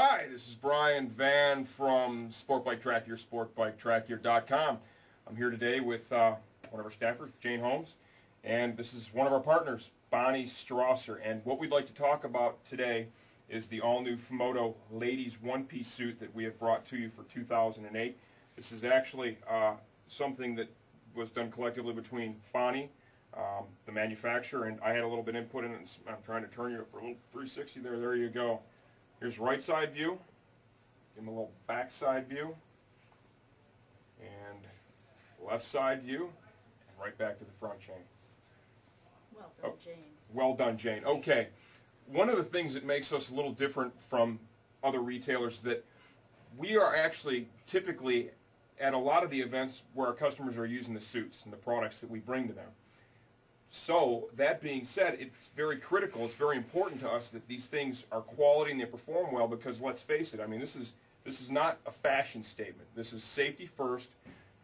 Hi, this is Brian Van from Sport Bike Track Gear, sportbiketrackgear.com. I'm here today with one of our staffers, Jane Holmes, and this is one of our partners, Bonnie Strasser. And what we'd like to talk about today is the all-new Femmoto ladies one-piece suit that we have brought to you for 2008. This is actually something that was done collectively between Bonnie, the manufacturer, and I had a little bit input in it. I'm trying to turn you up for a little 360 there. There you go. Here's right side view. Give them a little back side view. And left side view. And right back to the front, Jane. Well done, Jane. Well done, Jane. Okay. One of the things that makes us a little different from other retailers that we are actually typically at a lot of the events where our customers are using the suits and the products that we bring to them. So, that being said, it's very critical, it's very important to us that these things are quality and they perform well, because let's face it, I mean, this is not a fashion statement. This is safety first,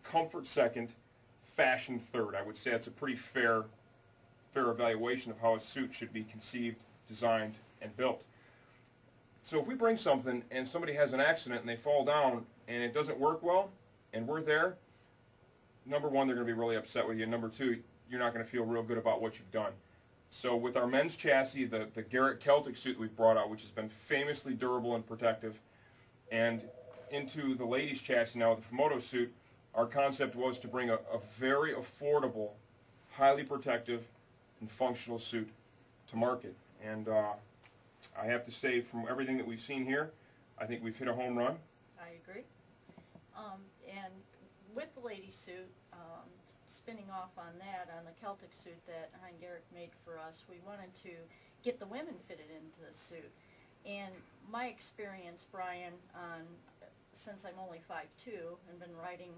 comfort second, fashion third. I would say it's a pretty fair evaluation of how a suit should be conceived, designed, and built. So if we bring something and somebody has an accident and they fall down and it doesn't work well, and we're there, number one, they're going to be really upset with you, and number two, you're not going to feel real good about what you've done. So with our men's chassis, the Garrett Celtic suit we've brought out, which has been famously durable and protective, and into the ladies' chassis now, the Femmoto suit, our concept was to bring a very affordable, highly protective, and functional suit to market. And I have to say, from everything that we've seen here, I think we've hit a home run. I agree. And with the ladies' suit, spinning off on that, on the Celtic suit that Garrett made for us, we wanted to get the women fitted into the suit. And my experience, Brian, since I'm only 5'2", and been riding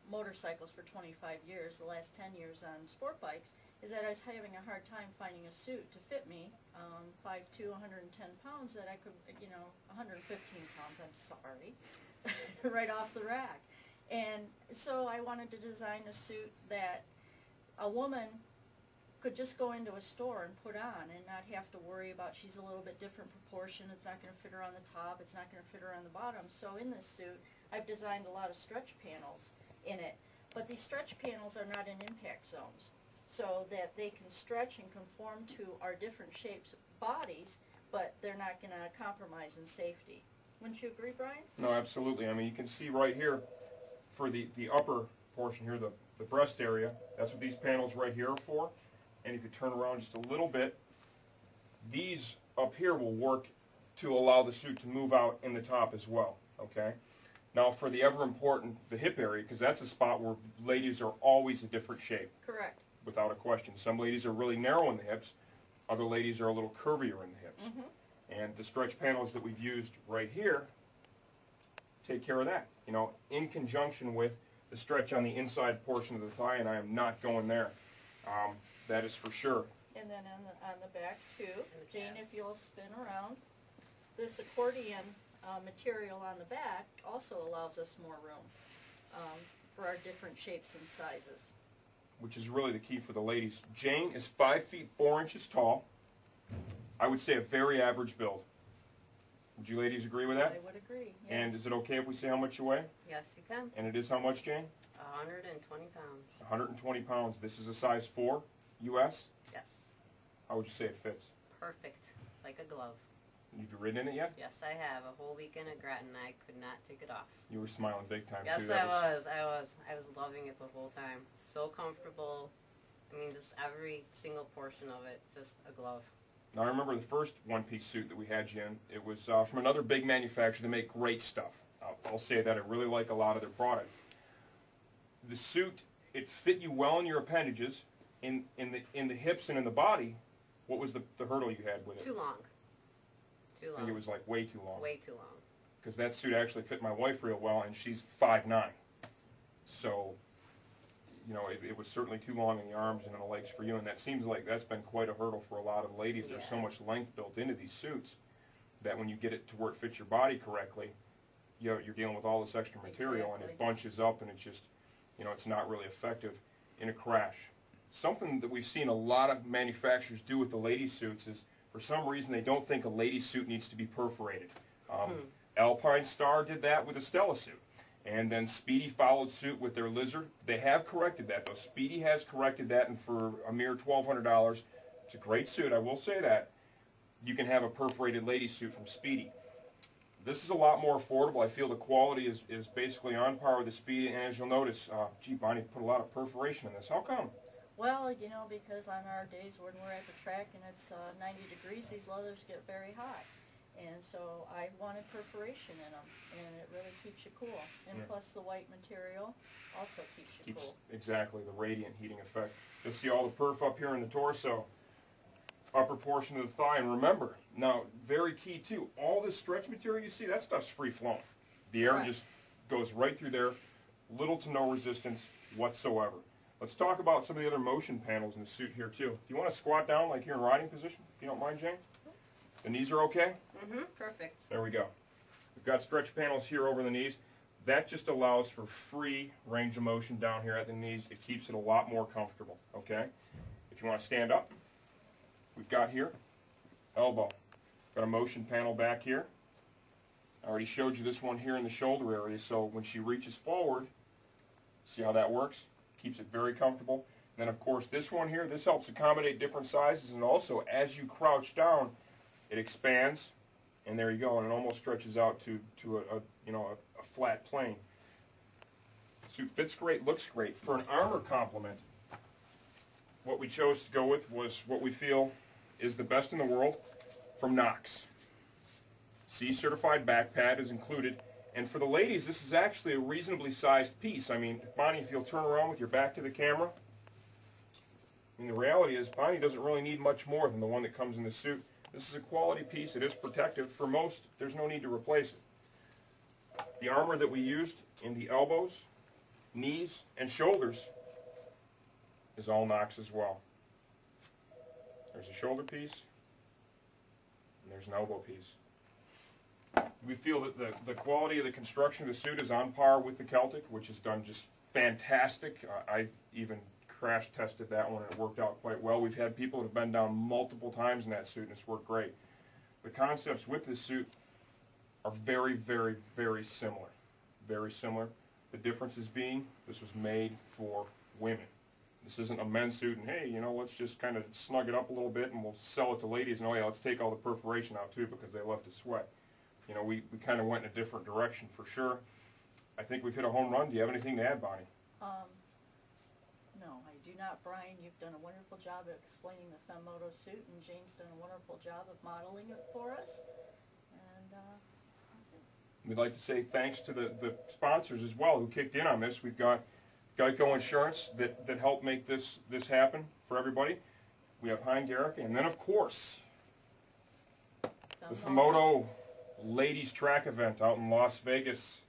motorcycles for 25 years, the last 10 years on sport bikes, is that I was having a hard time finding a suit to fit me, 5'2", 110 pounds, that I could, 115 pounds, I'm sorry, right off the rack. And so I wanted to design a suit that a woman could just go into a store and put on and not have to worry about, she's a little bit different proportion, it's not going to fit her on the top, it's not going to fit her on the bottom. So in this suit, I've designed a lot of stretch panels in it, but these stretch panels are not in impact zones, so that they can stretch and conform to our different shapes, bodies, but they're not going to compromise in safety. Wouldn't you agree, Brian? No, absolutely. I mean, you can see right here, for the upper portion here, the breast area, that's what these panels right here are for. And if you turn around just a little bit, these up here will work to allow the suit to move out in the top as well, okay? Now for the ever important, the hip area, because that's a spot where ladies are always a different shape. Correct. Without a question. Some ladies are really narrow in the hips, other ladies are a little curvier in the hips. Mm-hmm. And the stretch panels that we've used right here take care of that, in conjunction with the stretch on the inside portion of the thigh, and I am not going there. That is for sure. And then on the back too, Jane, if you'll spin around, this accordion material on the back also allows us more room for our different shapes and sizes. Which is really the key for the ladies. Jane is 5 feet 4 inches tall. I would say a very average build. Would you ladies agree with that? I would agree, yes. And is it okay if we say how much you weigh? Yes, you can. And it is how much, Jane? 120 pounds. 120 pounds. This is a size 4, US? Yes. How would you say it fits? Perfect. Like a glove. Have you ridden in it yet? Yes, I have. A whole weekend at Grattan, I could not take it off. You were smiling big time, yes, too. Yes, I was loving it the whole time. So comfortable. I mean, just every single portion of it, just a glove. Now, I remember the first one-piece suit that we had, Jen. It was from another big manufacturer. They make great stuff. I'll say that. I really like a lot of their product. The suit, it fit you well in your appendages, in the hips and in the body. What was the hurdle you had with it? Too long. Too long. I think it was like way too long. Way too long. Because that suit actually fit my wife real well, and she's 5'9". So, it was certainly too long in the arms and in the legs for you, and that seems like that's been quite a hurdle for a lot of ladies. Yeah. There's so much length built into these suits that when you get it to where it fits your body correctly, you're dealing with all this extra material, and it bunches up, and it's just, it's not really effective in a crash. Something that we've seen a lot of manufacturers do with the ladies' suits is, For some reason, they don't think a lady suit needs to be perforated. Alpine Star did that with a Stella suit. And then Speedy followed suit with their Lizard. They have corrected that, though. Speedy has corrected that, and for a mere $1,200, it's a great suit, I will say that. You can have a perforated lady suit from Speedy. This is a lot more affordable. I feel the quality is basically on par with the Speedy, and as you'll notice, gee, Bonnie put a lot of perforation in this. How come? Well, you know, because on our days when we're at the track and it's 90 degrees, these leathers get very hot. And so I wanted perforation in them, and it really keeps you cool. And plus the white material also keeps you cool. Exactly, the radiant heating effect. You'll see all the perf up here in the torso, upper portion of the thigh. And remember, now, very key too, all this stretch material you see, that stuff's free-flowing. The air just goes right through there, little to no resistance whatsoever. Let's talk about some of the other motion panels in the suit here too. Do you want to squat down like you're in riding position, if you don't mind, Jane? The knees are okay? Perfect. There we go. We've got stretch panels here over the knees. That just allows for free range of motion down here at the knees. It keeps it a lot more comfortable, okay? If you want to stand up, we've got here, elbow. Got a motion panel back here. I already showed you this one here in the shoulder area, so when she reaches forward, see how that works? Keeps it very comfortable. And then, of course, this one here, this helps accommodate different sizes, and also, as you crouch down, it expands, and there you go, and it almost stretches out to a flat plane. Suit fits great, looks great. For an armor complement, what we chose to go with was what we feel is the best in the world from Knox. C-certified back pad is included, and for the ladies, this is actually a reasonably sized piece. I mean, Bonnie, if you'll turn around with your back to the camera, I mean, the reality is Bonnie doesn't really need much more than the one that comes in the suit. This is a quality piece. It is protective. For most, there's no need to replace it. The armor that we used in the elbows, knees, and shoulders is all Knox as well. There's a shoulder piece, and there's an elbow piece. We feel that the quality of the construction of the suit is on par with the Celtic, which is done just fantastic. I even crash tested that one and it worked out quite well. We've had people that have been down multiple times in that suit and it's worked great. The concepts with this suit are very, very, very similar. Very similar. The differences being this was made for women. This isn't a men's suit and hey, you know, let's just kind of snug it up a little bit and we'll sell it to ladies and oh yeah, let's take all the perforation out too because they love to sweat. You know, we kind of went in a different direction for sure. I think we've hit a home run. Do you have anything to add, Bonnie? No, I do not, Brian. You've done a wonderful job of explaining the Femmoto suit, and Jane's done a wonderful job of modeling it for us. And that's it. We'd like to say thanks to the sponsors as well who kicked in on this. We've got Geico Insurance that helped make this happen for everybody. We have Hein Garrick, and then of course the Femmoto Ladies Track event out in Las Vegas.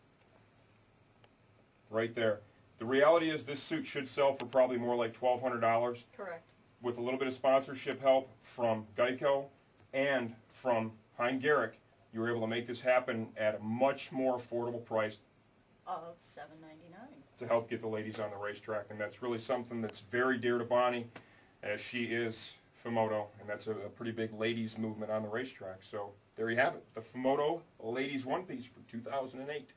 Right there. The reality is this suit should sell for probably more like $1,200. Correct. With a little bit of sponsorship help from Geico and from Hein Garrick, you were able to make this happen at a much more affordable price Of $7.99. to help get the ladies on the racetrack. And that's really something that's very dear to Bonnie, as she is Femmoto, and that's a pretty big ladies movement on the racetrack. So there you have it, the Femmoto Ladies One Piece for 2008.